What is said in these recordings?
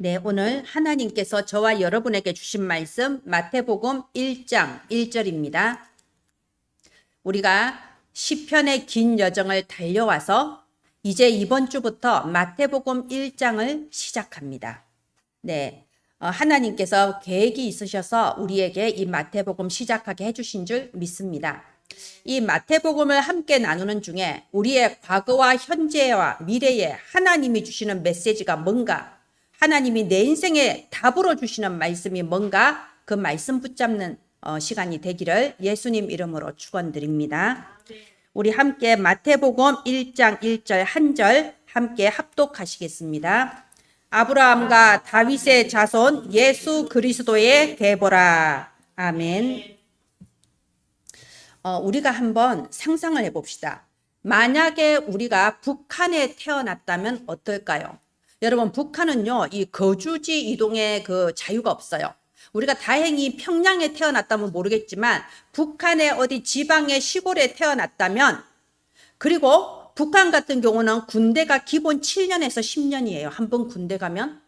네, 오늘 하나님께서 저와 여러분에게 주신 말씀 마태복음 1장 1절입니다. 우리가 시편의 긴 여정을 달려와서 이제 이번 주부터 마태복음 1장을 시작합니다. 네, 하나님께서 계획이 있으셔서 우리에게 이 마태복음 시작하게 해주신 줄 믿습니다. 이 마태복음을 함께 나누는 중에 우리의 과거와 현재와 미래에 하나님이 주시는 메시지가 뭔가, 하나님이 내 인생에 답으로 주시는 말씀이 뭔가, 그 말씀 붙잡는 시간이 되기를 예수님 이름으로 축원드립니다. 우리 함께 마태복음 1장 1절 한 절 함께 합독하시겠습니다. 아브라함과 다윗의 자손 예수 그리스도의 계보라. 아멘. 우리가 한번 상상을 해봅시다. 만약에 우리가 북한에 태어났다면 어떨까요? 여러분, 북한은요, 이 거주지 이동의 그 자유가 없어요. 우리가 다행히 평양에 태어났다면 모르겠지만 북한의 어디 지방의 시골에 태어났다면, 그리고 북한 같은 경우는 군대가 기본 7년에서 10년이에요. 한 번 군대 가면.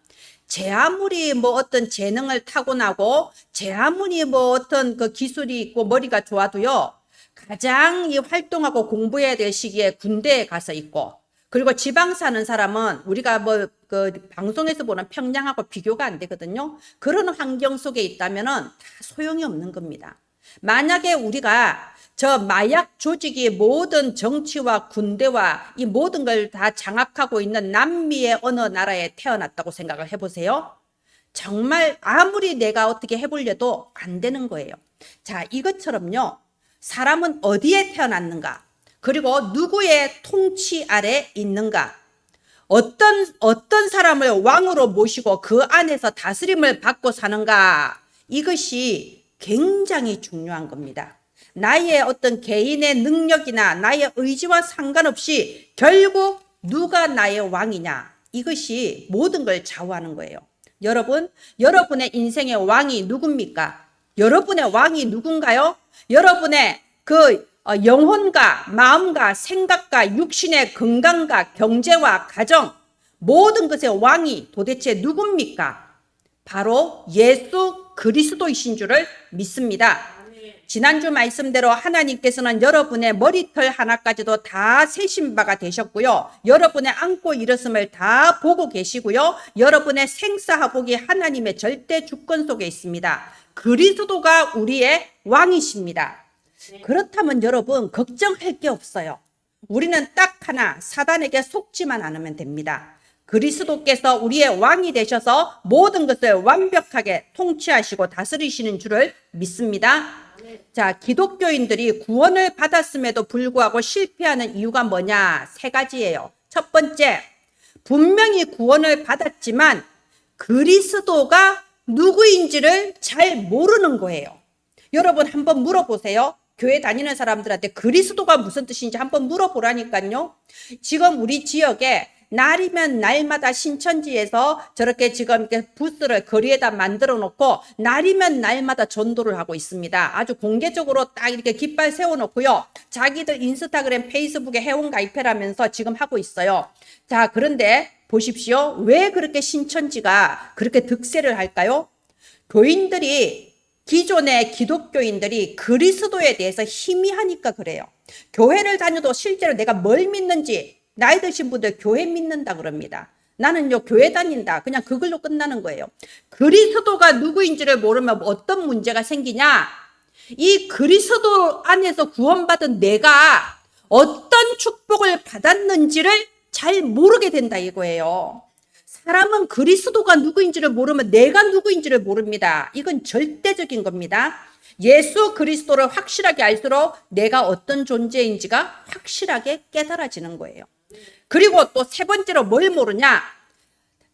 제 아무리 뭐 어떤 재능을 타고나고 제 아무리 뭐 어떤 그 기술이 있고 머리가 좋아도요, 가장 이 활동하고 공부해야 될 시기에 군대에 가서 있고, 그리고 지방 사는 사람은 우리가 뭐 그 방송에서 보는 평양하고 비교가 안 되거든요. 그런 환경 속에 있다면은 다 소용이 없는 겁니다. 만약에 우리가 저 마약 조직이 모든 정치와 군대와 이 모든 걸 다 장악하고 있는 남미의 어느 나라에 태어났다고 생각을 해보세요. 정말 아무리 내가 어떻게 해보려도 안 되는 거예요. 자, 이것처럼요, 사람은 어디에 태어났는가, 그리고 누구의 통치 아래 있는가, 어떤 사람을 왕으로 모시고 그 안에서 다스림을 받고 사는가, 이것이 굉장히 중요한 겁니다. 나의 어떤 개인의 능력이나 나의 의지와 상관없이 결국 누가 나의 왕이냐, 이것이 모든 걸 좌우하는 거예요. 여러분, 여러분의 인생의 왕이 누굽니까? 여러분의 왕이 누군가요? 여러분의 그 영혼과 마음과 생각과 육신의 건강과 경제와 가정, 모든 것의 왕이 도대체 누굽니까? 바로 예수 그리스도이신 줄을 믿습니다. 지난주 말씀대로 하나님께서는 여러분의 머리털 하나까지도 다 세신 바가 되셨고요. 여러분의 안고 일었음을 다 보고 계시고요. 여러분의 생사화복이 하나님의 절대 주권 속에 있습니다. 그리스도가 우리의 왕이십니다. 그렇다면 여러분, 걱정할 게 없어요. 우리는 딱 하나, 사단에게 속지만 않으면 됩니다. 그리스도께서 우리의 왕이 되셔서 모든 것을 완벽하게 통치하시고 다스리시는 줄을 믿습니다. 자, 기독교인들이 구원을 받았음에도 불구하고 실패하는 이유가 뭐냐? 세 가지예요. 첫 번째, 분명히 구원을 받았지만 그리스도가 누구인지를 잘 모르는 거예요. 여러분, 한번 물어보세요. 교회 다니는 사람들한테 그리스도가 무슨 뜻인지 한번 물어보라니까요. 지금 우리 지역에 날이면 날마다 신천지에서 저렇게 지금 이렇게 부스를 거리에다 만들어 놓고 날이면 날마다 전도를 하고 있습니다. 아주 공개적으로 딱 이렇게 깃발 세워 놓고요. 자기들 인스타그램, 페이스북에 회원 가입해라면서 지금 하고 있어요. 자, 그런데 보십시오. 왜 그렇게 신천지가 그렇게 득세를 할까요? 기존의 기독교인들이 그리스도에 대해서 희미하니까 그래요. 교회를 다녀도 실제로 내가 뭘 믿는지, 나이 드신 분들 교회 믿는다 그럽니다. 나는요, 교회 다닌다. 그냥 그걸로 끝나는 거예요. 그리스도가 누구인지를 모르면 어떤 문제가 생기냐? 이 그리스도 안에서 구원받은 내가 어떤 축복을 받았는지를 잘 모르게 된다 이거예요. 사람은 그리스도가 누구인지를 모르면 내가 누구인지를 모릅니다. 이건 절대적인 겁니다. 예수 그리스도를 확실하게 알수록 내가 어떤 존재인지가 확실하게 깨달아지는 거예요. 그리고 또 세 번째로 뭘 모르냐?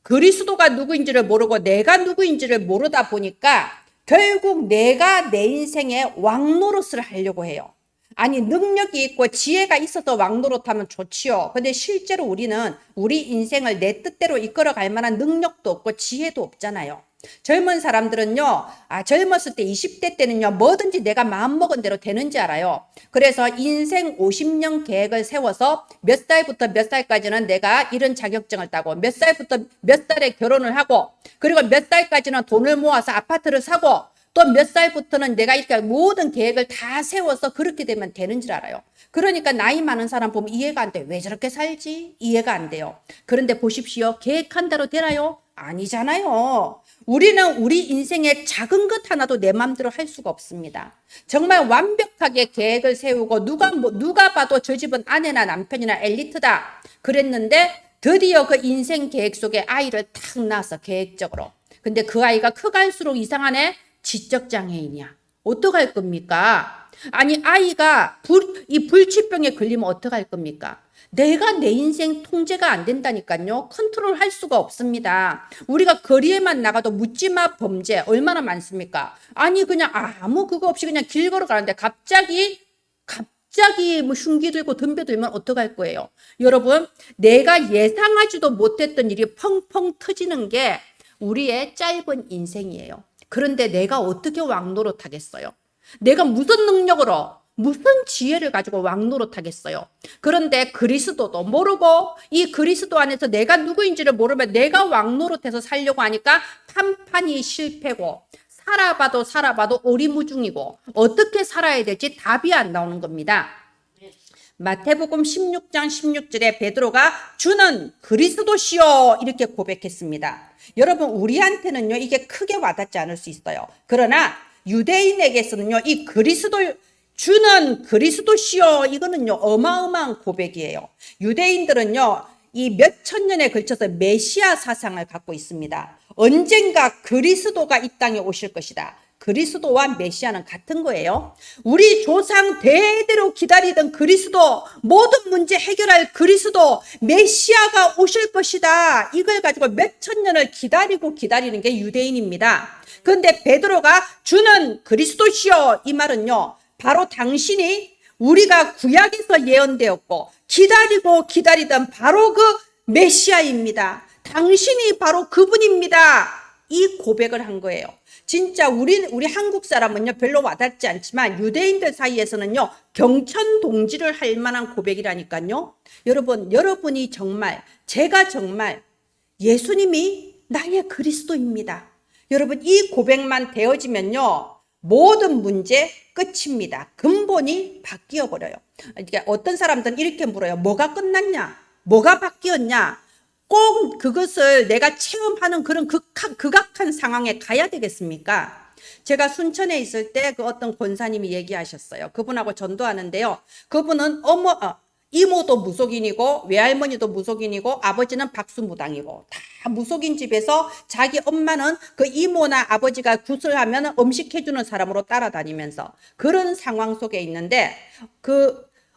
그리스도가 누구인지를 모르고 내가 누구인지를 모르다 보니까 결국 내가 내 인생의 왕 노릇을 하려고 해요. 아니, 능력이 있고 지혜가 있어서 왕 노릇하면 좋지요. 근데 실제로 우리는 우리 인생을 내 뜻대로 이끌어 갈 만한 능력도 없고 지혜도 없잖아요. 젊은 사람들은요, 젊었을 때 20대 때는요, 뭐든지 내가 마음먹은 대로 되는지 알아요. 그래서 인생 50년 계획을 세워서 몇 살부터 몇 살까지는 내가 이런 자격증을 따고, 몇 살부터 몇 살에 결혼을 하고, 그리고 몇 살까지는 돈을 모아서 아파트를 사고, 또 몇 살부터는 내가 이렇게 모든 계획을 다 세워서 그렇게 되면 되는 줄 알아요. 그러니까 나이 많은 사람 보면 이해가 안 돼. 왜 저렇게 살지? 이해가 안 돼요. 그런데 보십시오. 계획한 대로 되나요? 아니잖아요. 우리는 우리 인생의 작은 것 하나도 내 맘대로 할 수가 없습니다. 정말 완벽하게 계획을 세우고 누가 봐도 저 집은 아내나 남편이나 엘리트다 그랬는데 드디어 그 인생 계획 속에 아이를 탁 낳았어. 계획적으로. 근데 그 아이가 커갈수록 이상하네. 지적장애인이야. 어떡할 겁니까? 아니 아이가 이 불치병에 걸리면 어떡할 겁니까? 내가 내 인생 통제가 안 된다니까요. 컨트롤 할 수가 없습니다. 우리가 거리에만 나가도 묻지마 범죄 얼마나 많습니까? 아니 그냥 아무 그거 없이 그냥 길 걸어가는데 갑자기 뭐 흉기 들고 덤벼들면 어떡할 거예요? 여러분 내가 예상하지도 못했던 일이 펑펑 터지는 게 우리의 짧은 인생이에요. 그런데 내가 어떻게 왕노릇 하겠어요? 내가 무슨 능력으로 무슨 지혜를 가지고 왕노릇 하겠어요? 그런데 그리스도도 모르고 이 그리스도 안에서 내가 누구인지를 모르면 내가 왕노릇해서 살려고 하니까 판판이 실패고 살아봐도 오리무중이고 어떻게 살아야 될지 답이 안 나오는 겁니다. 마태복음 16장 16절에 베드로가 주는 그리스도시요 이렇게 고백했습니다. 여러분 우리한테는요 이게 크게 와닿지 않을 수 있어요. 그러나 유대인에게서는요 이 주는 그리스도시요 이거는요 어마어마한 고백이에요. 유대인들은요 이 몇천 년에 걸쳐서 메시아 사상을 갖고 있습니다. 언젠가 그리스도가 이 땅에 오실 것이다. 그리스도와 메시아는 같은 거예요. 우리 조상 대대로 기다리던 그리스도, 모든 문제 해결할 그리스도, 메시아가 오실 것이다. 이걸 가지고 몇천 년을 기다리는 게 유대인입니다. 그런데 베드로가 주는 그리스도시요 이 말은요. 바로 당신이 우리가 구약에서 예언되었고 기다리던 바로 그 메시아입니다. 당신이 바로 그분입니다. 이 고백을 한 거예요. 진짜 우리 한국 사람은요 별로 와닿지 않지만 유대인들 사이에서는요 경천동지를 할 만한 고백이라니까요. 여러분이 정말 제가 정말 예수님이 나의 그리스도입니다. 여러분 이 고백만 되어지면요 모든 문제 끝입니다. 근본이 바뀌어 버려요. 그러니까 어떤 사람들은 이렇게 물어요. 뭐가 끝났냐? 뭐가 바뀌었냐? 꼭 그것을 내가 체험하는 그런 극악한 상황에 가야 되겠습니까? 제가 순천에 있을 때 그 어떤 권사님이 얘기하셨어요. 그분하고 전도하는데요. 그분은 이모도 무속인이고 외할머니도 무속인이고 아버지는 박수무당이고 다 무속인 집에서 자기 엄마는 그 이모나 아버지가 구슬하면 음식해주는 사람으로 따라다니면서 그런 상황 속에 있는데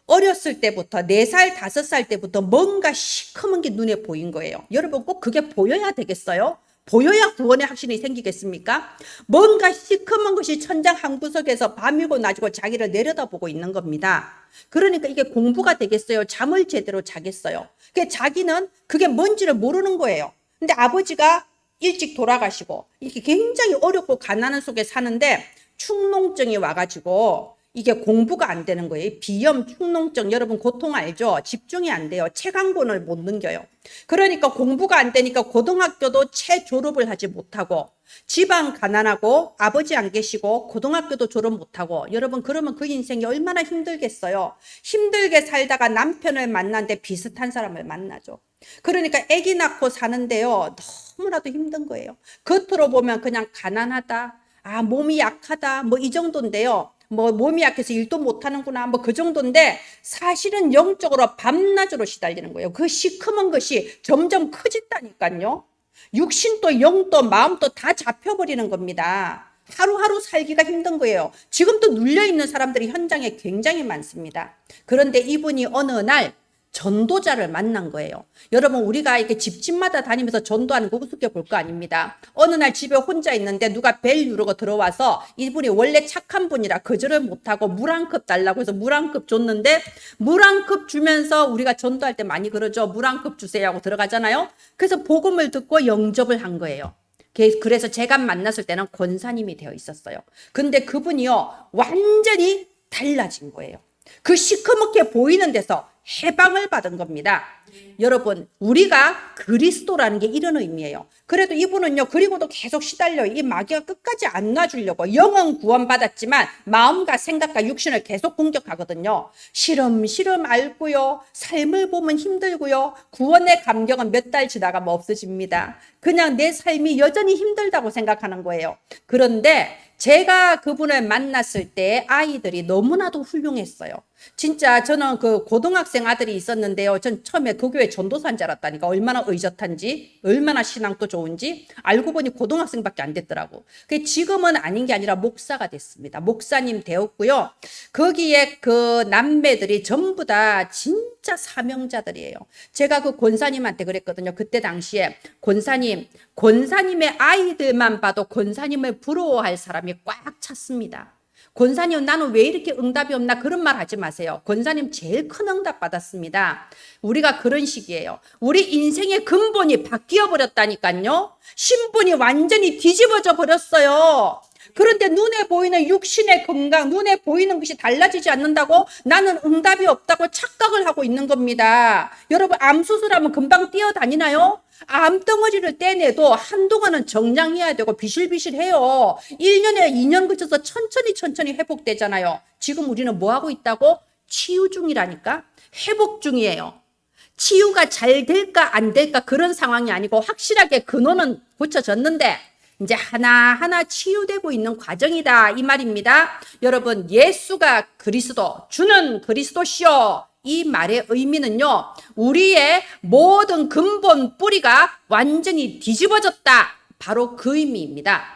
어렸을 때부터 4살, 5살 때부터 뭔가 시커먼 게 눈에 보인 거예요. 여러분 꼭 그게 보여야 되겠어요? 보여야 구원의 확신이 생기겠습니까? 뭔가 시커먼 것이 천장 한 구석에서 밤이고 낮이고 자기를 내려다보고 있는 겁니다. 그러니까 이게 공부가 되겠어요? 잠을 제대로 자겠어요? 자기는 그게 뭔지를 모르는 거예요. 근데 아버지가 일찍 돌아가시고 이렇게 굉장히 어렵고 가난한 속에 사는데 축농증이 와가지고 이게 공부가 안 되는 거예요. 비염, 축농증 여러분 고통 알죠? 집중이 안 돼요. 책 한 권을 못 넘겨요. 그러니까 공부가 안 되니까 고등학교도 채 졸업을 하지 못하고 집안 가난하고 아버지 안 계시고 고등학교도 졸업 못하고 여러분 그러면 그 인생이 얼마나 힘들겠어요. 힘들게 살다가 남편을 만났는데 비슷한 사람을 만나죠. 그러니까 아기 낳고 사는데요. 너무나도 힘든 거예요. 겉으로 보면 그냥 가난하다. 몸이 약하다. 뭐 이 정도인데요. 뭐 몸이 약해서 일도 못하는구나 뭐 그 정도인데 사실은 영적으로 밤낮으로 시달리는 거예요. 그 시커먼 것이 점점 커진다니까요. 육신도 영도 마음도 다 잡혀버리는 겁니다. 하루하루 살기가 힘든 거예요. 지금도 눌려있는 사람들이 현장에 굉장히 많습니다. 그런데 이분이 어느 날 전도자를 만난 거예요. 여러분 우리가 이렇게 집집마다 다니면서 전도하는 거 우습게 볼 거 아닙니다. 어느 날 집에 혼자 있는데 누가 벨 누르고 들어와서 이분이 원래 착한 분이라 거절을 못하고 물 한 컵 달라고 해서 물 한 컵 줬는데 물 한 컵 주면서 우리가 전도할 때 많이 그러죠. 물 한 컵 주세요 하고 들어가잖아요. 그래서 복음을 듣고 영접을 한 거예요. 그래서 제가 만났을 때는 권사님이 되어 있었어요. 근데 그분이요, 완전히 달라진 거예요. 그 시커멓게 보이는 데서 해방을 받은 겁니다. 여러분, 우리가 그리스도라는 게 이런 의미예요. 그래도 이분은요, 그리고도 계속 시달려요. 이 마귀가 끝까지 안 놔주려고. 영은 구원받았지만 마음과 생각과 육신을 계속 공격하거든요. 시름시름 앓고요, 삶을 보면 힘들고요, 구원의 감격은 몇 달 지나가면 없어집니다. 그냥 내 삶이 여전히 힘들다고 생각하는 거예요. 그런데 제가 그분을 만났을 때 아이들이 너무나도 훌륭했어요. 진짜 저는 그 고등학생 아들이 있었는데요. 전 처음에 그 교회 전도사인 줄 알았다니까. 얼마나 의젓한지, 얼마나 신앙도 좋은지 알고 보니 고등학생밖에 안 됐더라고. 지금은 아닌 게 아니라 목사가 됐습니다. 목사님 되었고요. 거기에 그 남매들이 전부 다 진짜 사명자들이에요. 제가 그 권사님한테 그랬거든요. 그때 당시에 권사님의 아이들만 봐도 권사님을 부러워할 사람이 꽉 찼습니다. 권사님, 나는 왜 이렇게 응답이 없나? 그런 말 하지 마세요. 권사님 제일 큰 응답 받았습니다. 우리가 그런 식이에요. 우리 인생의 근본이 바뀌어 버렸다니까요. 신분이 완전히 뒤집어져 버렸어요. 그런데 눈에 보이는 육신의 건강, 눈에 보이는 것이 달라지지 않는다고 나는 응답이 없다고 착각을 하고 있는 겁니다. 여러분, 암 수술하면 금방 뛰어다니나요? 암덩어리를 떼내도 한동안은 정량해야 되고 비실비실해요. 1년에 2년 그쳐서 천천히 회복되잖아요. 지금 우리는 뭐 하고 있다고? 치유 중이라니까? 회복 중이에요. 치유가 잘 될까 안 될까 그런 상황이 아니고 확실하게 근원은 고쳐졌는데 이제 하나하나 치유되고 있는 과정이다 이 말입니다. 여러분, 예수가 그리스도, 주는 그리스도시요. 이 말의 의미는요, 우리의 모든 근본 뿌리가 완전히 뒤집어졌다. 바로 그 의미입니다.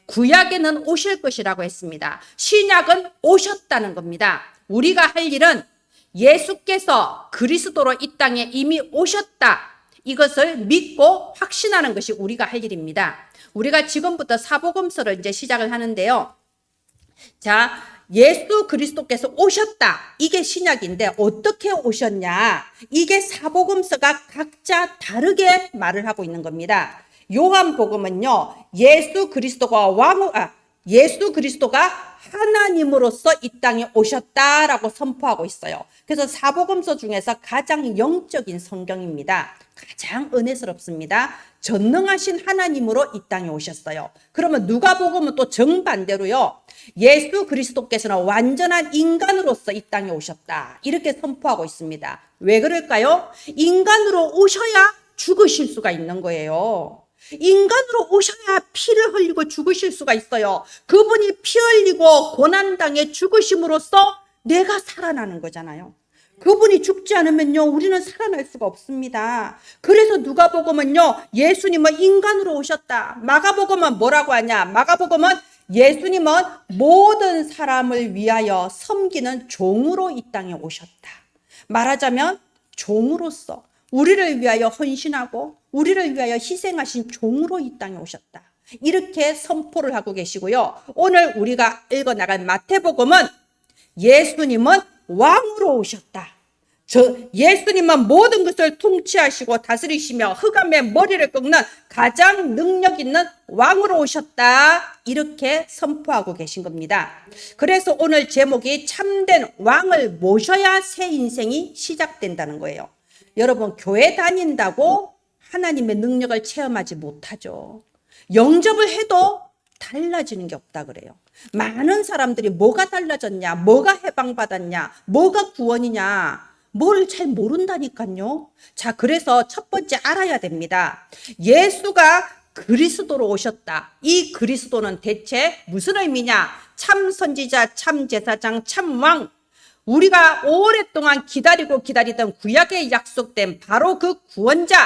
구약에는 오실 것이라고 했습니다. 신약은 오셨다는 겁니다. 우리가 할 일은 예수께서 그리스도로 이 땅에 이미 오셨다. 이것을 믿고 확신하는 것이 우리가 할 일입니다. 우리가 지금부터 사복음서를 이제 시작을 하는데요. 자, 예수 그리스도께서 오셨다. 이게 신약인데 어떻게 오셨냐? 이게 사복음서가 각자 다르게 말을 하고 있는 겁니다. 요한복음은요, 예수 그리스도가 하나님으로서 이 땅에 오셨다라고 선포하고 있어요. 그래서 사복음서 중에서 가장 영적인 성경입니다. 가장 은혜스럽습니다. 전능하신 하나님으로 이 땅에 오셨어요. 그러면 누가복음은 또 정반대로요, 예수 그리스도께서는 완전한 인간으로서 이 땅에 오셨다. 이렇게 선포하고 있습니다. 왜 그럴까요? 인간으로 오셔야 죽으실 수가 있는 거예요. 인간으로 오셔야 피를 흘리고 죽으실 수가 있어요. 그분이 피 흘리고 고난당해 죽으심으로써 내가 살아나는 거잖아요. 그분이 죽지 않으면요, 우리는 살아날 수가 없습니다. 그래서 누가복음은요, 예수님은 인간으로 오셨다. 마가복음은 뭐라고 하냐? 마가복음은 예수님은 모든 사람을 위하여 섬기는 종으로 이 땅에 오셨다. 말하자면 종으로서 우리를 위하여 헌신하고 우리를 위하여 희생하신 종으로 이 땅에 오셨다. 이렇게 선포를 하고 계시고요. 오늘 우리가 읽어나갈 마태복음은 예수님은 왕으로 오셨다. 예수님은 모든 것을 통치하시고 다스리시며 흑암의 머리를 꺾는 가장 능력 있는 왕으로 오셨다. 이렇게 선포하고 계신 겁니다. 그래서 오늘 제목이 참된 왕을 모셔야 새 인생이 시작된다는 거예요. 여러분, 교회 다닌다고 하나님의 능력을 체험하지 못하죠. 영접을 해도 달라지는 게 없다 그래요. 많은 사람들이 뭐가 달라졌냐, 뭐가 해방받았냐, 뭐가 구원이냐, 뭘 잘 모른다니까요. 자, 그래서 첫 번째 알아야 됩니다. 예수가 그리스도로 오셨다. 이 그리스도는 대체 무슨 의미냐? 참 선지자, 참 제사장, 참 왕. 우리가 오랫동안 기다리던 구약에 약속된 바로 그 구원자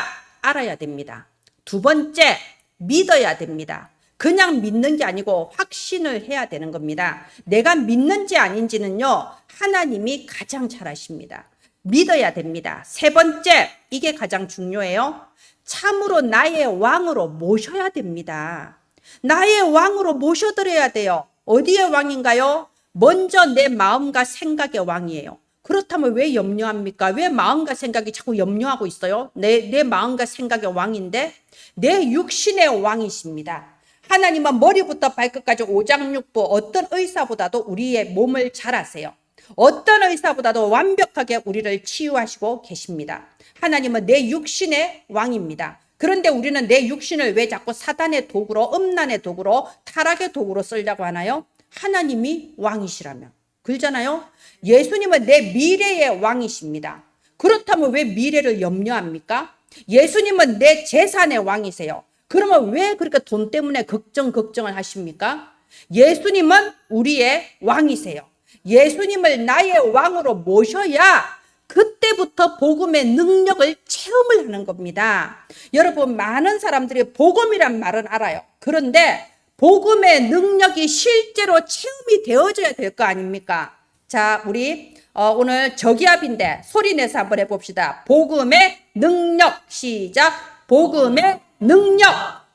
알아야 됩니다. 두 번째, 믿어야 됩니다. 그냥 믿는 게 아니고 확신을 해야 되는 겁니다. 내가 믿는지 아닌지는요, 하나님이 가장 잘 아십니다. 믿어야 됩니다. 세 번째, 이게 가장 중요해요. 참으로 나의 왕으로 모셔야 됩니다. 나의 왕으로 모셔드려야 돼요. 어디의 왕인가요? 먼저 내 마음과 생각의 왕이에요. 그렇다면 왜 염려합니까? 왜 마음과 생각이 자꾸 염려하고 있어요? 내 마음과 생각의 왕인데 내 육신의 왕이십니다. 하나님은 머리부터 발끝까지 오장육부 어떤 의사보다도 우리의 몸을 잘 아세요. 어떤 의사보다도 완벽하게 우리를 치유하시고 계십니다. 하나님은 내 육신의 왕입니다. 그런데 우리는 내 육신을 왜 자꾸 사단의 도구로, 음란의 도구로, 타락의 도구로 쓰려고 하나요? 하나님이 왕이시라면. 그러잖아요. 예수님은 내 미래의 왕이십니다. 그렇다면 왜 미래를 염려합니까? 예수님은 내 재산의 왕이세요. 그러면 왜 그렇게 돈 때문에 걱정을 하십니까? 예수님은 우리의 왕이세요. 예수님을 나의 왕으로 모셔야 그때부터 복음의 능력을 체험을 하는 겁니다. 여러분, 많은 사람들이 복음이란 말은 알아요. 그런데 복음의 능력이 실제로 체험이 되어져야 될 거 아닙니까? 자, 우리 오늘 저기압인데 소리내서 한번 해봅시다. 복음의 능력. 시작. 복음의 능력.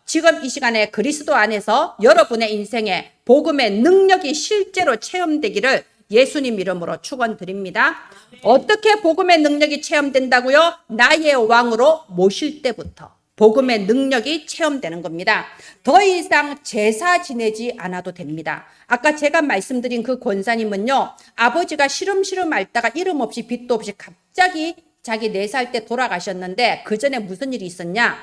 지금 이 시간에 그리스도 안에서 여러분의 인생에 복음의 능력이 실제로 체험되기를 예수님 이름으로 축원드립니다. 어떻게 복음의 능력이 체험된다고요? 나의 왕으로 모실 때부터 복음의 능력이 체험되는 겁니다. 더 이상 제사 지내지 않아도 됩니다. 아까 제가 말씀드린 그 권사님은요, 아버지가 시름시름 앓다가 이름 없이 빚도 없이 갑자기 자기 4살 때 돌아가셨는데 그 전에 무슨 일이 있었냐?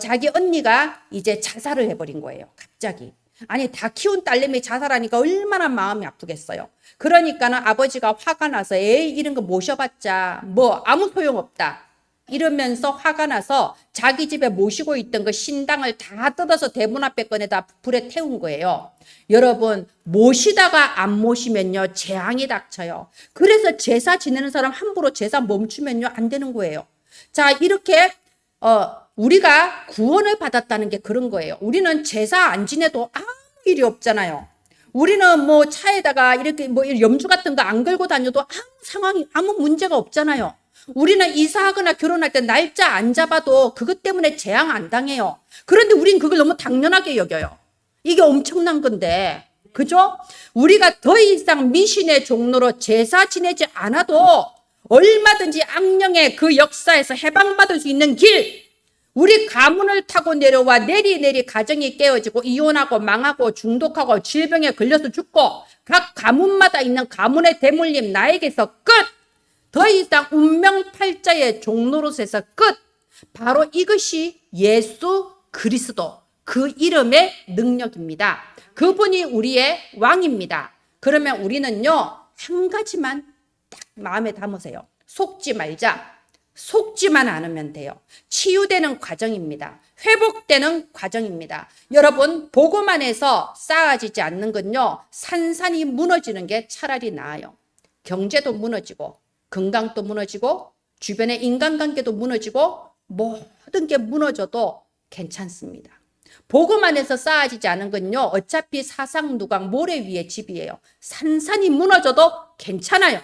자기 언니가 이제 자살을 해버린 거예요. 갑자기. 아니, 다 키운 딸내미 자살하니까 얼마나 마음이 아프겠어요. 그러니까는 아버지가 화가 나서 에이 이런 거 모셔봤자 뭐 아무 소용없다 이러면서 화가 나서 자기 집에 모시고 있던 그 신당을 다 뜯어서 대문 앞에 꺼내다 불에 태운 거예요. 여러분, 모시다가 안 모시면요 재앙이 닥쳐요. 그래서 제사 지내는 사람 함부로 제사 멈추면요 안 되는 거예요. 자, 이렇게 우리가 구원을 받았다는 게 그런 거예요. 우리는 제사 안 지내도 아무 일이 없잖아요. 우리는 뭐 차에다가 이렇게 뭐 염주 같은 거 안 걸고 다녀도 아무 상황이, 아무 문제가 없잖아요. 우리는 이사하거나 결혼할 때 날짜 안 잡아도 그것 때문에 재앙 안 당해요. 그런데 우린 그걸 너무 당연하게 여겨요. 이게 엄청난 건데, 그죠? 우리가 더 이상 미신의 종로로 제사 지내지 않아도 얼마든지 악령의 그 역사에서 해방받을 수 있는 길, 우리 가문을 타고 내려와 내리 가정이 깨어지고 이혼하고 망하고 중독하고 질병에 걸려서 죽고 각 가문마다 있는 가문의 대물림 나에게서 끝! 더 이상 운명팔자의 종노릇에서 끝! 바로 이것이 예수 그리스도, 그 이름의 능력입니다. 그분이 우리의 왕입니다. 그러면 우리는요, 한 가지만 딱 마음에 담으세요. 속지 말자. 속지만 않으면 돼요. 치유되는 과정입니다. 회복되는 과정입니다. 여러분, 복음 안에서 쌓아지지 않는 건요, 산산이 무너지는 게 차라리 나아요. 경제도 무너지고 건강도 무너지고 주변의 인간관계도 무너지고 모든 게 무너져도 괜찮습니다. 복음 안에서 쌓아지지 않은 건요, 어차피 사상누각 모래 위의 집이에요. 산산이 무너져도 괜찮아요.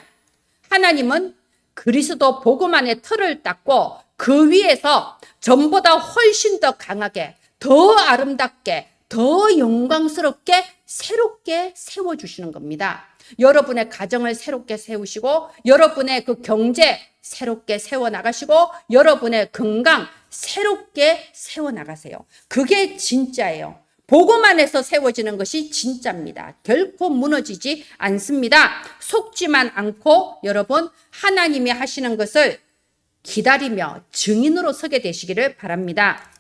하나님은 그리스도 복음 안에 틀을 닦고 그 위에서 전보다 훨씬 더 강하게, 더 아름답게, 더 영광스럽게 새롭게 세워주시는 겁니다. 여러분의 가정을 새롭게 세우시고 여러분의 그 경제 새롭게 세워나가시고 여러분의 건강 새롭게 세워나가세요. 그게 진짜예요. 복음 안에서 세워지는 것이 진짜입니다. 결코 무너지지 않습니다. 속지만 않고 여러분 하나님이 하시는 것을 기다리며 증인으로 서게 되시기를 바랍니다.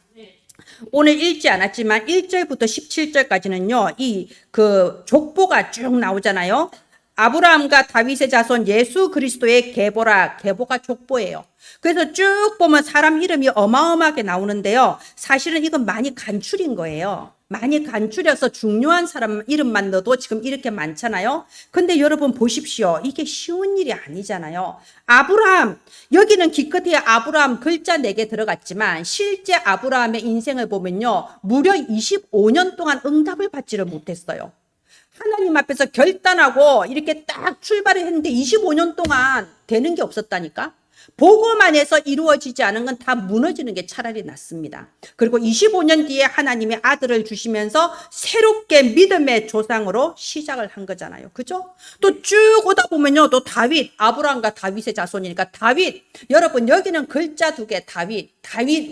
오늘 읽지 않았지만 1절부터 17절까지는요. 이 그 족보가 쭉 나오잖아요. 아브라함과 다윗의 자손 예수 그리스도의 계보라. 계보가 족보예요. 그래서 쭉 보면 사람 이름이 어마어마하게 나오는데요. 사실은 이건 많이 간추린 거예요. 많이 간추려서 중요한 사람 이름만 넣어도 지금 이렇게 많잖아요. 근데 여러분 보십시오. 이게 쉬운 일이 아니잖아요. 아브라함, 여기는 기껏해야 아브라함 글자 4개 들어갔지만 실제 아브라함의 인생을 보면요. 무려 25년 동안 응답을 받지를 못했어요. 하나님 앞에서 결단하고 이렇게 딱 출발을 했는데 25년 동안 되는 게 없었다니까. 보고만 해서 이루어지지 않은 건 다 무너지는 게 차라리 낫습니다. 그리고 25년 뒤에 하나님의 아들을 주시면서 새롭게 믿음의 조상으로 시작을 한 거잖아요. 그죠? 또 쭉 오다 보면요. 또 다윗, 아브라함과 다윗의 자손이니까 다윗. 여러분 여기는 글자 두 개 다윗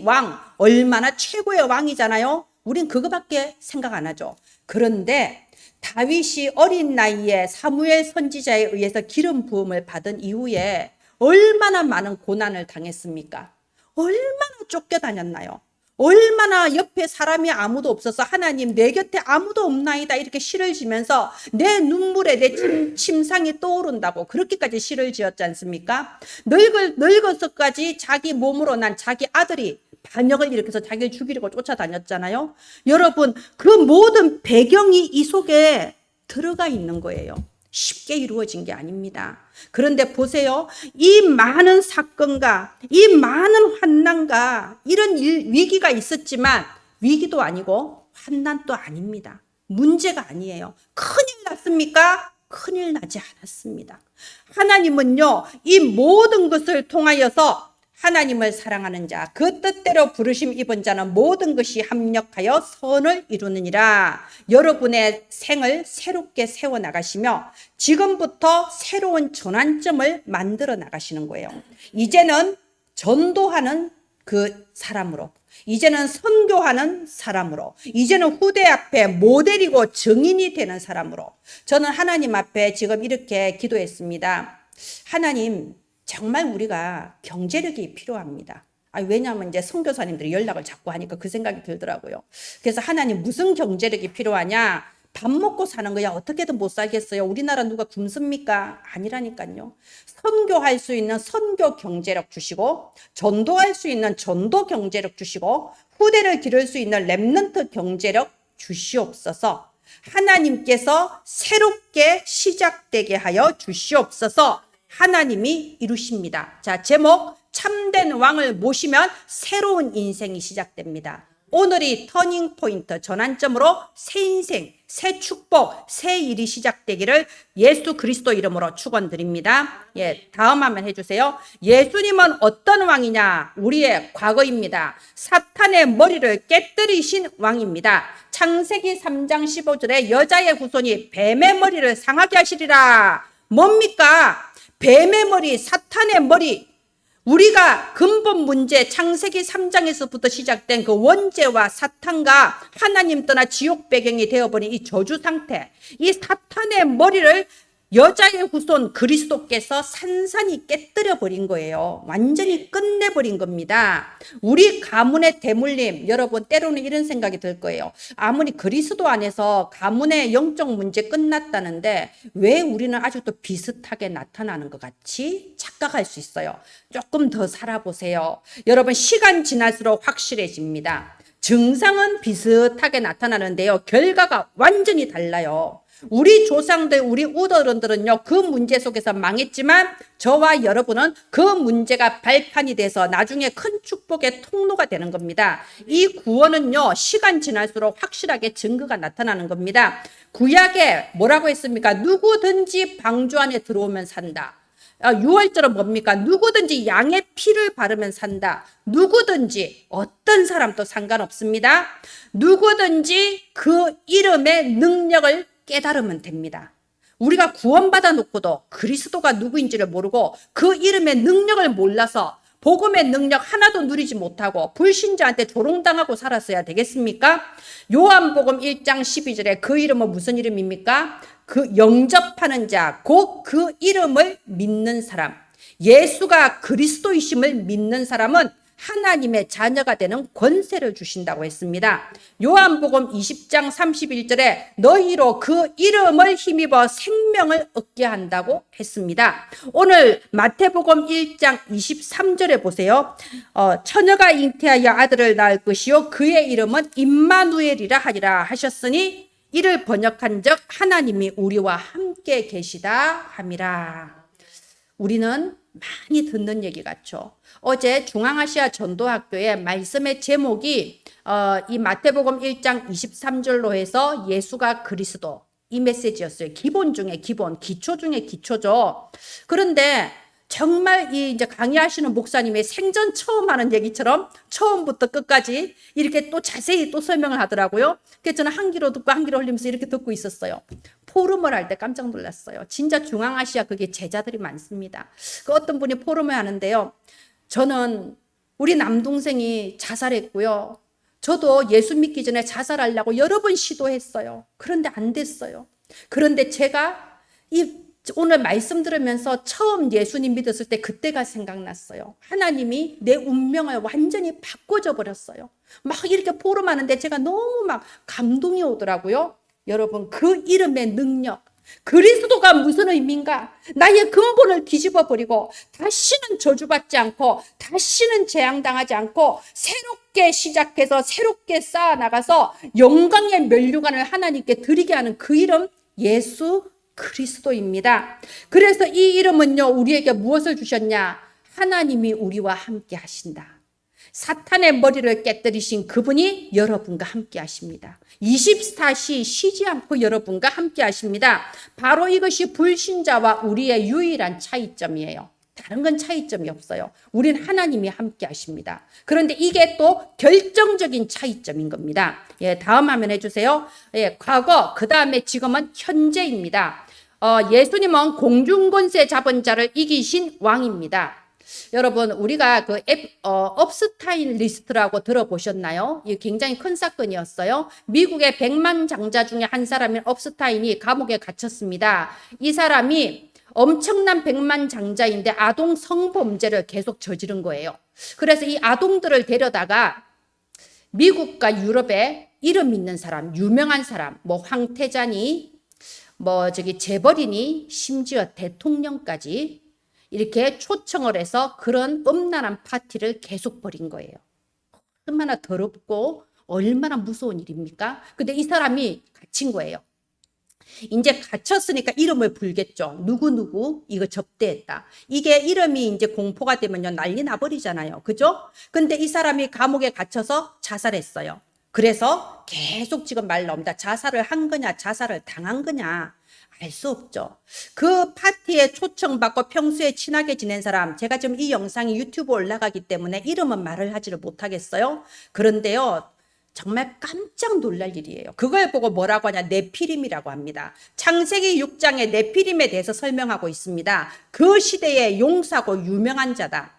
왕. 얼마나 최고의 왕이잖아요. 우린 그거밖에 생각 안 하죠. 그런데 다윗이 어린 나이에 사무엘 선지자에 의해서 기름 부음을 받은 이후에 얼마나 많은 고난을 당했습니까? 얼마나 쫓겨다녔나요? 얼마나 옆에 사람이 아무도 없어서 하나님 내 곁에 아무도 없나이다 이렇게 시를 지면서 내 눈물에 내 침상이 떠오른다고 그렇게까지 시를 지었지 않습니까? 늙어서까지 자기 몸으로 난 자기 아들이 반역을 일으켜서 자기를 죽이려고 쫓아다녔잖아요. 여러분 그 모든 배경이 이 속에 들어가 있는 거예요. 쉽게 이루어진 게 아닙니다. 그런데 보세요. 이 많은 사건과 이 많은 환난과 이런 위기가 있었지만 위기도 아니고 환난도 아닙니다. 문제가 아니에요. 큰일 났습니까? 큰일 나지 않았습니다. 하나님은요, 이 모든 것을 통하여서 하나님을 사랑하는 자, 그 뜻대로 부르심 입은 자는 모든 것이 합력하여 선을 이루느니라. 여러분의 생을 새롭게 세워나가시며 지금부터 새로운 전환점을 만들어 나가시는 거예요. 이제는 전도하는 그 사람으로, 이제는 선교하는 사람으로, 이제는 후대 앞에 모델이고 증인이 되는 사람으로. 저는 하나님 앞에 지금 이렇게 기도했습니다. 하나님, 정말 우리가 경제력이 필요합니다. 왜냐하면 이제 선교사님들이 연락을 자꾸 하니까 그 생각이 들더라고요. 그래서 하나님 무슨 경제력이 필요하냐? 밥 먹고 사는 거야 어떻게든 못 살겠어요. 우리나라 누가 굶습니까? 아니라니까요. 선교할 수 있는 선교 경제력 주시고 전도할 수 있는 전도 경제력 주시고 후대를 기를 수 있는 렘넌트 경제력 주시옵소서. 하나님께서 새롭게 시작되게 하여 주시옵소서. 하나님이 이루십니다. 자, 제목 참된 왕을 모시면 새로운 인생이 시작됩니다. 오늘이 터닝 포인트 전환점으로 새 인생, 새 축복, 새 일이 시작되기를 예수 그리스도 이름으로 축원드립니다. 예, 다음 화면 해주세요. 예수님은 어떤 왕이냐? 우리의 과거입니다. 사탄의 머리를 깨뜨리신 왕입니다. 창세기 3장 15절에 여자의 후손이 뱀의 머리를 상하게 하시리라. 뭡니까? 뱀의 머리, 사탄의 머리. 우리가 근본 문제 창세기 3장에서부터 시작된 그 원죄와 사탄과 하나님 떠나 지옥 배경이 되어버린 이 저주 상태, 이 사탄의 머리를 여자의 후손 그리스도께서 산산이 깨뜨려 버린 거예요. 완전히 끝내버린 겁니다. 우리 가문의 대물림, 여러분 때로는 이런 생각이 들 거예요. 아무리 그리스도 안에서 가문의 영적 문제 끝났다는데 왜 우리는 아직도 비슷하게 나타나는 것 같이 착각할 수 있어요. 조금 더 살아보세요. 여러분 시간 지날수록 확실해집니다. 증상은 비슷하게 나타나는데요. 결과가 완전히 달라요. 우리 조상들, 우리 우더른들은요, 그 문제 속에서 망했지만 저와 여러분은 그 문제가 발판이 돼서 나중에 큰 축복의 통로가 되는 겁니다. 이 구원은요, 시간 지날수록 확실하게 증거가 나타나는 겁니다. 구약에 뭐라고 했습니까? 누구든지 방주 안에 들어오면 산다. 6월절은 뭡니까? 누구든지 양의 피를 바르면 산다. 누구든지 어떤 사람도 상관없습니다. 누구든지 그 이름의 능력을 깨달으면 됩니다. 우리가 구원받아 놓고도 그리스도가 누구인지를 모르고 그 이름의 능력을 몰라서 복음의 능력 하나도 누리지 못하고 불신자한테 조롱당하고 살았어야 되겠습니까? 요한복음 1장 12절에 그 이름은 무슨 이름입니까? 그 영접하는 자, 곧 그 이름을 믿는 사람. 예수가 그리스도이심을 믿는 사람은 하나님의 자녀가 되는 권세를 주신다고 했습니다. 요한복음 20장 31절에 너희로 그 이름을 힘입어 생명을 얻게 한다고 했습니다. 오늘 마태복음 1장 23절에 보세요. 처녀가 잉태하여 아들을 낳을 것이요 그의 이름은 임마누엘이라 하리라 하셨으니 이를 번역한 적 하나님이 우리와 함께 계시다 함이라. 우리는 많이 듣는 얘기 같죠. 어제 중앙아시아 전도학교의 말씀의 제목이 이 마태복음 1장 23절로 해서 예수가 그리스도 이 메시지였어요. 기본 중에 기본, 기초 중에 기초죠. 그런데 정말 이 이제 강의하시는 목사님의 생전 처음 하는 얘기처럼 처음부터 끝까지 이렇게 또 자세히 또 설명을 하더라고요. 그래서 저는 한 귀로 듣고 한 귀로 흘리면서 이렇게 듣고 있었어요. 포럼을 할 때 깜짝 놀랐어요. 진짜 중앙아시아 그게 제자들이 많습니다. 그 어떤 분이 포럼을 하는데요. 저는 우리 남동생이 자살했고요. 저도 예수 믿기 전에 자살하려고 여러 번 시도했어요. 그런데 안 됐어요. 그런데 제가 오늘 말씀 들으면서 처음 예수님 믿었을 때 그때가 생각났어요. 하나님이 내 운명을 완전히 바꿔줘 버렸어요. 막 이렇게 포럼하는데 제가 너무 막 감동이 오더라고요. 여러분, 그 이름의 능력, 그리스도가 무슨 의미인가? 나의 근본을 뒤집어 버리고 다시는 저주받지 않고 다시는 재앙당하지 않고 새롭게 시작해서 새롭게 쌓아나가서 영광의 면류관을 하나님께 드리게 하는 그 이름, 예수 그리스도입니다. 그래서 이 이름은요, 우리에게 무엇을 주셨냐? 하나님이 우리와 함께 하신다. 사탄의 머리를 깨뜨리신 그분이 여러분과 함께 하십니다. 24시 쉬지 않고 여러분과 함께 하십니다. 바로 이것이 불신자와 우리의 유일한 차이점이에요. 다른 건 차이점이 없어요. 우린 하나님이 함께 하십니다. 그런데 이게 또 결정적인 차이점인 겁니다. 예, 다음 화면 해주세요. 예, 과거, 그 다음에 지금은 현재입니다. 예수님은 공중권세 잡은 자를 이기신 왕입니다. 여러분, 우리가 그 업스타인 리스트라고 들어보셨나요? 이게 굉장히 큰 사건이었어요. 미국의 100만 장자 중에 한 사람인 업스타인이 감옥에 갇혔습니다. 이 사람이 엄청난 100만 장자인데 아동 성범죄를 계속 저지른 거예요. 그래서 이 아동들을 데려다가 미국과 유럽에 이름 있는 사람, 유명한 사람, 뭐 황태자니, 재벌이니, 심지어 대통령까지 이렇게 초청을 해서 그런 음란한 파티를 계속 벌인 거예요. 얼마나 더럽고 얼마나 무서운 일입니까? 근데 이 사람이 갇힌 거예요. 이제 갇혔으니까 이름을 불겠죠. 누구누구 이거 접대했다. 이게 이름이 이제 공포가 되면요, 난리 나버리잖아요. 그죠? 근데 이 사람이 감옥에 갇혀서 자살했어요. 그래서 계속 지금 말 나옵니다. 자살을 한 거냐, 자살을 당한 거냐. 알 수 없죠. 그 파티에 초청받고 평소에 친하게 지낸 사람, 제가 지금 이 영상이 유튜브에 올라가기 때문에 이름은 말을 하지를 못하겠어요. 그런데요, 정말 깜짝 놀랄 일이에요. 그걸 보고 뭐라고 하냐, 네피림이라고 합니다. 창세기 6장에 네피림에 대해서 설명하고 있습니다. 그 시대의 용사고 유명한 자다.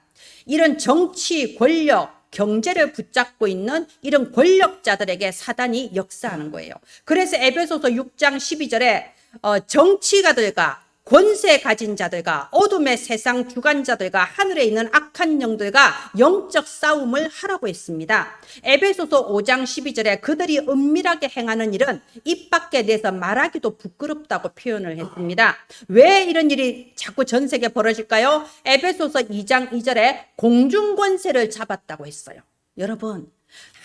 이런 정치, 권력, 경제를 붙잡고 있는 이런 권력자들에게 사단이 역사하는 거예요. 그래서 에베소서 6장 12절에 정치가들과 권세 가진 자들과 어둠의 세상 주관자들과 하늘에 있는 악한 영들과 영적 싸움을 하라고 했습니다. 에베소서 5장 12절에 그들이 은밀하게 행하는 일은 입 밖에 내서 말하기도 부끄럽다고 표현을 했습니다. 왜 이런 일이 자꾸 전 세계에 벌어질까요? 에베소서 2장 2절에 공중권세를 잡았다고 했어요. 여러분,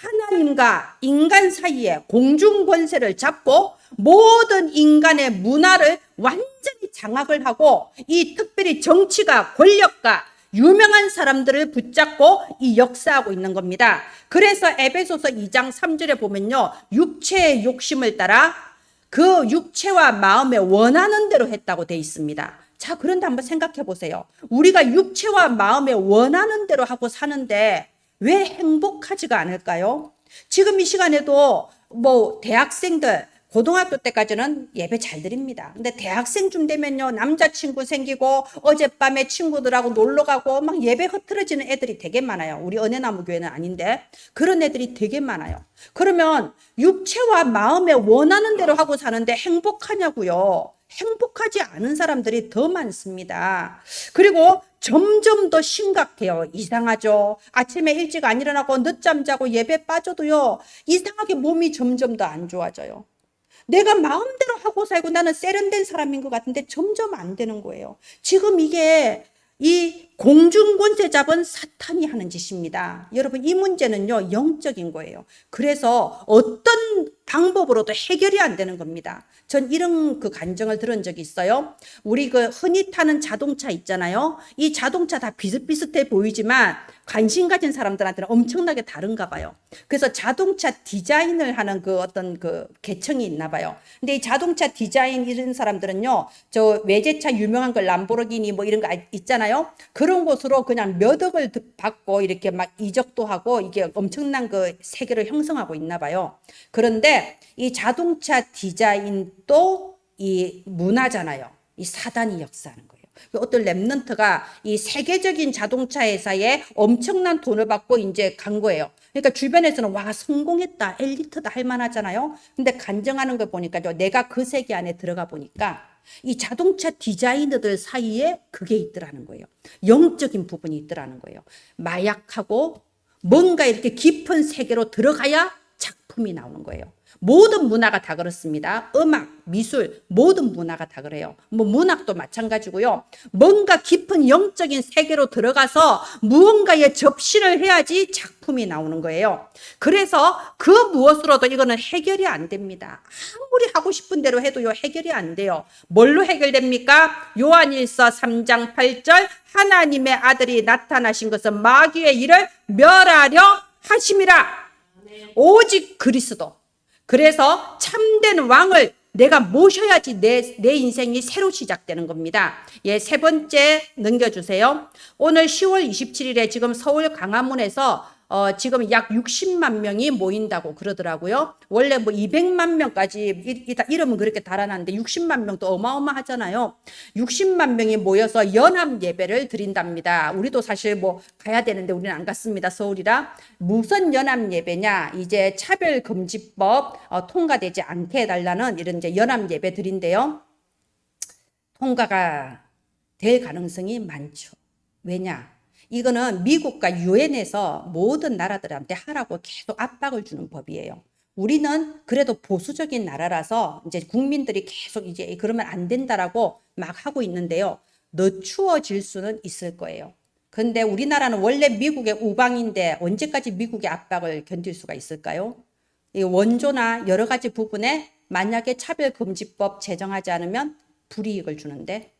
하나님과 인간 사이에 공중권세를 잡고 모든 인간의 문화를 완전히 장악을 하고 이 특별히 정치가 권력과 유명한 사람들을 붙잡고 이 역사하고 있는 겁니다. 그래서 에베소서 2장 3절에 보면요, 육체의 욕심을 따라 그 육체와 마음에 원하는 대로 했다고 돼 있습니다. 자, 그런데 한번 생각해 보세요. 우리가 육체와 마음에 원하는 대로 하고 사는데 왜 행복하지가 않을까요? 지금 이 시간에도 대학생들, 고등학교 때까지는 예배 잘 드립니다. 근데 대학생쯤 되면요, 남자친구 생기고 어젯밤에 친구들하고 놀러 가고 막 예배 흐트러지는 애들이 되게 많아요. 우리 은혜나무 교회는 아닌데 그런 애들이 되게 많아요. 그러면 육체와 마음에 원하는 대로 하고 사는데 행복하냐고요? 행복하지 않은 사람들이 더 많습니다. 그리고 점점 더 심각해요. 이상하죠? 아침에 일찍 안 일어나고 늦잠 자고 예배 빠져도요, 이상하게 몸이 점점 더 안 좋아져요. 내가 마음대로 하고 살고 나는 세련된 사람인 것 같은데 점점 안 되는 거예요. 지금 이게 이 공중권세 잡은 사탄이 하는 짓입니다. 여러분, 이 문제는요, 영적인 거예요. 그래서 어떤 방법으로도 해결이 안 되는 겁니다. 전 이런 그 간증을 들은 적이 있어요. 우리 그 흔히 타는 자동차 있잖아요. 이 자동차 다 비슷비슷해 보이지만 관심 가진 사람들한테는 엄청나게 다른가 봐요. 그래서 자동차 디자인을 하는 그 어떤 그 계층이 있나 봐요. 근데 이 자동차 디자인 이런 사람들은요, 저 외제차 유명한 걸 람보르기니 뭐 이런 거 있잖아요. 그런 곳으로 그냥 몇 억을 받고 이렇게 막 이적도 하고 이게 엄청난 그 세계를 형성하고 있나 봐요. 그런데 이 자동차 디자인도 이 문화잖아요. 이 사단이 역사하는 거예요. 어떤 랩런트가 이 세계적인 자동차 회사에 엄청난 돈을 받고 이제 간 거예요. 그러니까 주변에서는 와, 성공했다, 엘리트다 할 만하잖아요. 근데 간증하는 걸 보니까 내가 그 세계 안에 들어가 보니까 이 자동차 디자이너들 사이에 그게 있더라는 거예요. 영적인 부분이 있더라는 거예요. 마약하고 뭔가 이렇게 깊은 세계로 들어가야 작품이 나오는 거예요. 모든 문화가 다 그렇습니다. 음악, 미술, 모든 문화가 다 그래요. 뭐 문학도 마찬가지고요. 뭔가 깊은 영적인 세계로 들어가서 무언가에 접신을 해야지 작품이 나오는 거예요. 그래서 그 무엇으로도 이거는 해결이 안 됩니다. 아무리 하고 싶은 대로 해도요, 해결이 안 돼요. 뭘로 해결됩니까? 요한일서 3장 8절 하나님의 아들이 나타나신 것은 마귀의 일을 멸하려 하심이라. 오직 그리스도. 그래서 참된 왕을 내가 모셔야지 내 인생이 새로 시작되는 겁니다. 예, 세 번째 넘겨주세요. 오늘 10월 27일에 지금 서울 강화문에서 지금 약 60만 명이 모인다고 그러더라고요. 원래 뭐 200만 명까지 이름은 그렇게 달아놨는데 60만 명도 어마어마하잖아요. 60만 명이 모여서 연합 예배를 드린답니다. 우리도 사실 뭐 가야 되는데 우리는 안 갔습니다. 서울이라. 무슨 연합 예배냐? 이제 차별금지법 통과되지 않게 해달라는 이런 이제 연합 예배 드린데요. 통과가 될 가능성이 많죠. 왜냐? 이거는 미국과 유엔에서 모든 나라들한테 하라고 계속 압박을 주는 법이에요. 우리는 그래도 보수적인 나라라서 이제 국민들이 계속 이제 그러면 안 된다라고 막 하고 있는데요. 늦추어질 수는 있을 거예요. 근데 우리나라는 원래 미국의 우방인데 언제까지 미국의 압박을 견딜 수가 있을까요? 이 원조나 여러 가지 부분에 만약에 차별금지법 제정하지 않으면 불이익을 주는데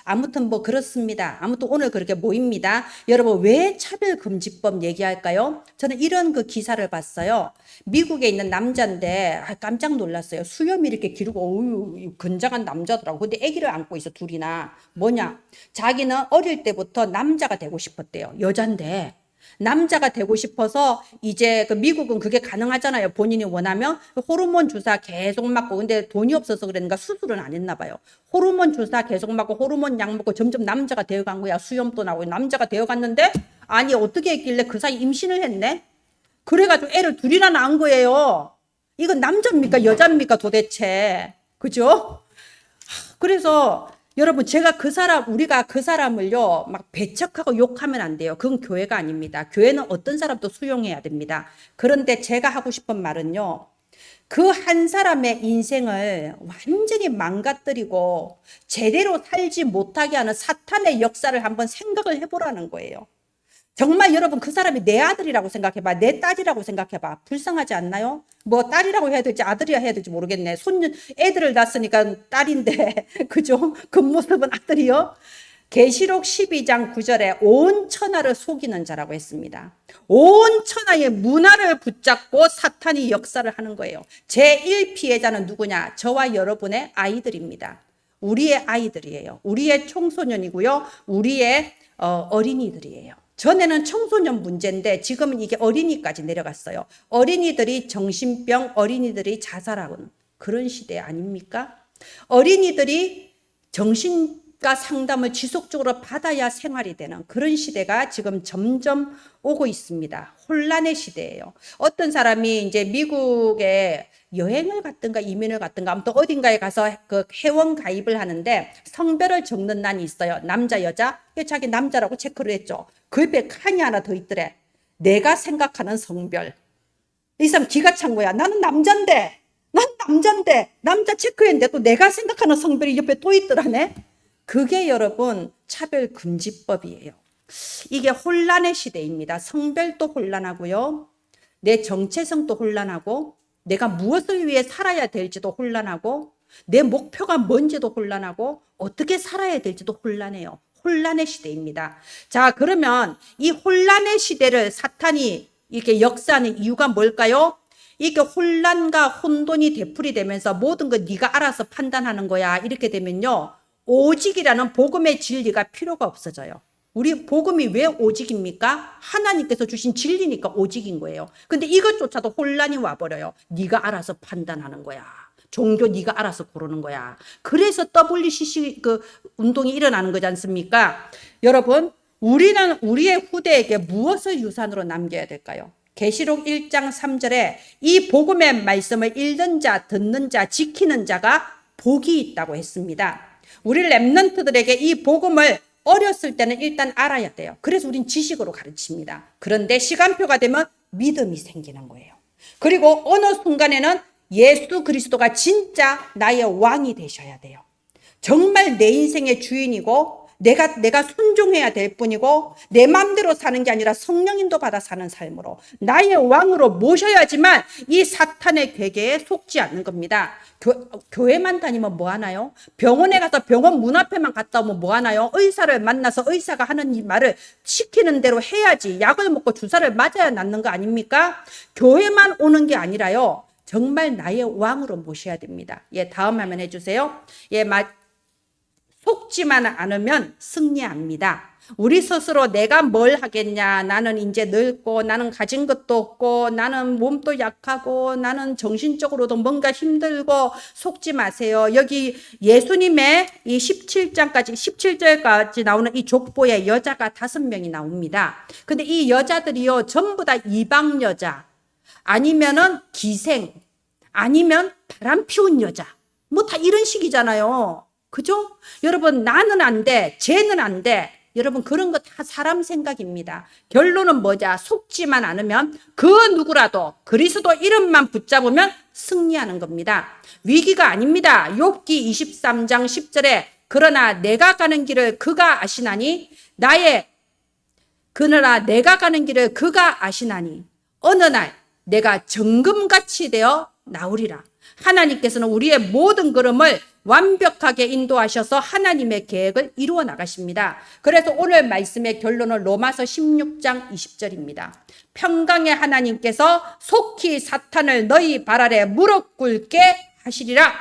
아무튼 뭐 그렇습니다. 아무튼 오늘 그렇게 모입니다. 여러분 왜 차별금지법 얘기할까요? 저는 이런 그 기사를 봤어요. 미국에 있는 남자인데 깜짝 놀랐어요. 수염이 이렇게 기르고 어유 건장한 남자더라고. 근데 아기를 안고 있어 둘이나. 뭐냐? 자기는 어릴 때부터 남자가 되고 싶었대요. 여잔데. 남자가 되고 싶어서 이제 그 미국은 그게 가능하잖아요. 본인이 원하면 호르몬 주사 계속 맞고 근데 돈이 없어서 그랬는가 수술은 안 했나 봐요. 호르몬 주사 계속 맞고 호르몬 약 먹고 점점 남자가 되어간 거야. 수염도 나고 남자가 되어갔는데 아니 어떻게 했길래 그 사이 임신을 했네. 그래가지고 애를 둘이나 낳은 거예요. 이건 남자입니까 여자입니까 도대체. 그죠? 그래서 여러분 제가 우리가 그 사람을요 막 배척하고 욕하면 안 돼요. 그건 교회가 아닙니다. 교회는 어떤 사람도 수용해야 됩니다. 그런데 제가 하고 싶은 말은요, 그 한 사람의 인생을 완전히 망가뜨리고 제대로 살지 못하게 하는 사탄의 역사를 한번 생각을 해보라는 거예요. 정말 여러분 그 사람이 내 아들이라고 생각해봐. 내 딸이라고 생각해봐. 불쌍하지 않나요? 뭐 딸이라고 해야 될지 아들이라 해야 될지 모르겠네. 애들을 낳았으니까 딸인데 그죠? 겉모습은 아들이요. 계시록 12장 9절에 온 천하를 속이는 자라고 했습니다. 온 천하의 문화를 붙잡고 사탄이 역사를 하는 거예요. 제1피해자는 누구냐? 저와 여러분의 아이들입니다. 우리의 아이들이에요. 우리의 청소년이고요. 우리의 어린이들이에요. 전에는 청소년 문제인데 지금은 이게 어린이까지 내려갔어요. 어린이들이 정신병, 어린이들이 자살하는 그런 시대 아닙니까? 어린이들이 정신과 상담을 지속적으로 받아야 생활이 되는 그런 시대가 지금 점점 오고 있습니다. 혼란의 시대예요. 어떤 사람이 이제 미국에 여행을 갔든가 이민을 갔든가 아무튼 어딘가에 가서 그 회원 가입을 하는데 성별을 적는 난이 있어요. 남자 여자. 자기 남자라고 체크를 했죠. 그 옆에 칸이 하나 더 있더래. 내가 생각하는 성별. 이 사람 기가 찬 거야. 나는 남잔데 남자 체크했는데 또 내가 생각하는 성별이 옆에 또 있더라네. 그게 여러분 차별금지법이에요. 이게 혼란의 시대입니다. 성별도 혼란하고요. 내 정체성도 혼란하고 내가 무엇을 위해 살아야 될지도 혼란하고 내 목표가 뭔지도 혼란하고 어떻게 살아야 될지도 혼란해요. 혼란의 시대입니다. 자, 그러면 이 혼란의 시대를 사탄이 이렇게 역사하는 이유가 뭘까요? 이게 혼란과 혼돈이 되풀이 되면서 모든 거 네가 알아서 판단하는 거야. 이렇게 되면요. 오직이라는 복음의 진리가 필요가 없어져요. 우리 복음이 왜 오직입니까? 하나님께서 주신 진리니까 오직인 거예요. 근데 이것조차도 혼란이 와버려요. 네가 알아서 판단하는 거야. 종교 네가 알아서 고르는 거야. 그래서 WCC 그 운동이 일어나는 거지 않습니까? 여러분, 우리는 우리의 후대에게 무엇을 유산으로 남겨야 될까요? 계시록 1장 3절에 이 복음의 말씀을 읽는 자, 듣는 자, 지키는 자가 복이 있다고 했습니다. 우리 렘넌트들에게 이 복음을 어렸을 때는 일단 알아야 돼요. 그래서 우린 지식으로 가르칩니다. 그런데 시간표가 되면 믿음이 생기는 거예요. 그리고 어느 순간에는 예수 그리스도가 진짜 나의 왕이 되셔야 돼요. 정말 내 인생의 주인이고 내가 순종해야 될 뿐이고 내 마음대로 사는 게 아니라 성령인도 받아 사는 삶으로 나의 왕으로 모셔야지만 이 사탄의 괴계에 속지 않는 겁니다. 교회만 다니면 뭐 하나요? 병원에 가서 병원 문 앞에만 갔다 오면 뭐 하나요? 의사를 만나서 의사가 하는 이 말을 시키는 대로 해야지. 약을 먹고 주사를 맞아야 낫는 거 아닙니까? 교회만 오는 게 아니라요. 정말 나의 왕으로 모셔야 됩니다. 예, 다음 화면 해주세요. 예, 속지만 않으면 승리합니다. 우리 스스로 내가 뭘 하겠냐, 나는 이제 늙고 나는 가진 것도 없고 나는 몸도 약하고 나는 정신적으로도 뭔가 힘들고 속지 마세요. 여기 예수님의 이 17절까지 나오는 이 족보에 여자가 5명이 나옵니다. 근데 이 여자들이요 전부 다 이방 여자 아니면은 기생 아니면 바람 피운 여자 뭐 다 이런 식이잖아요. 그죠? 여러분 나는 안 돼, 쟤는 안 돼. 여러분 그런 거 다 사람 생각입니다. 결론은 뭐냐? 속지만 않으면 그 누구라도 그리스도 이름만 붙잡으면 승리하는 겁니다. 위기가 아닙니다. 욥기 23장 10절에 그러나 내가 가는 길을 그가 아시나니 그러나 내가 가는 길을 그가 아시나니 어느 날 내가 정금같이 되어 나오리라. 하나님께서는 우리의 모든 걸음을 완벽하게 인도하셔서 하나님의 계획을 이루어 나가십니다. 그래서 오늘 말씀의 결론은 로마서 16장 20절입니다. 평강의 하나님께서 속히 사탄을 너희 발 아래 무릎 꿇게 하시리라.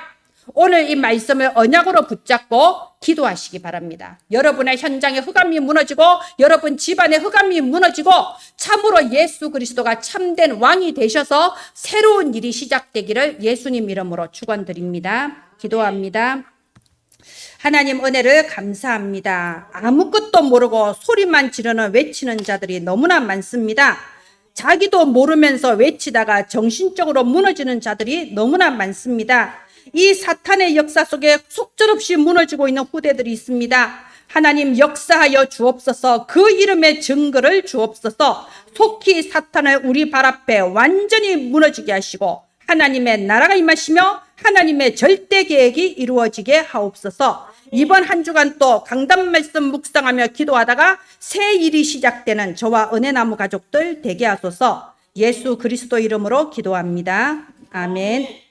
오늘 이 말씀을 언약으로 붙잡고 기도하시기 바랍니다. 여러분의 현장의 흑암이 무너지고 여러분 집안의 흑암이 무너지고 참으로 예수 그리스도가 참된 왕이 되셔서 새로운 일이 시작되기를 예수님 이름으로 축원드립니다. 기도합니다. 하나님 은혜를 감사합니다. 아무것도 모르고 소리만 지르는 외치는 자들이 너무나 많습니다. 자기도 모르면서 외치다가 정신적으로 무너지는 자들이 너무나 많습니다. 이 사탄의 역사 속에 속절없이 무너지고 있는 후대들이 있습니다. 하나님 역사하여 주옵소서. 그 이름의 증거를 주옵소서. 속히 사탄을 우리 발 앞에 완전히 무너지게 하시고 하나님의 나라가 임하시며 하나님의 절대 계획이 이루어지게 하옵소서. 이번 한 주간 또 강단 말씀 묵상하며 기도하다가 새 일이 시작되는 저와 은혜나무 가족들 되게 하소서. 예수 그리스도 이름으로 기도합니다. 아멘.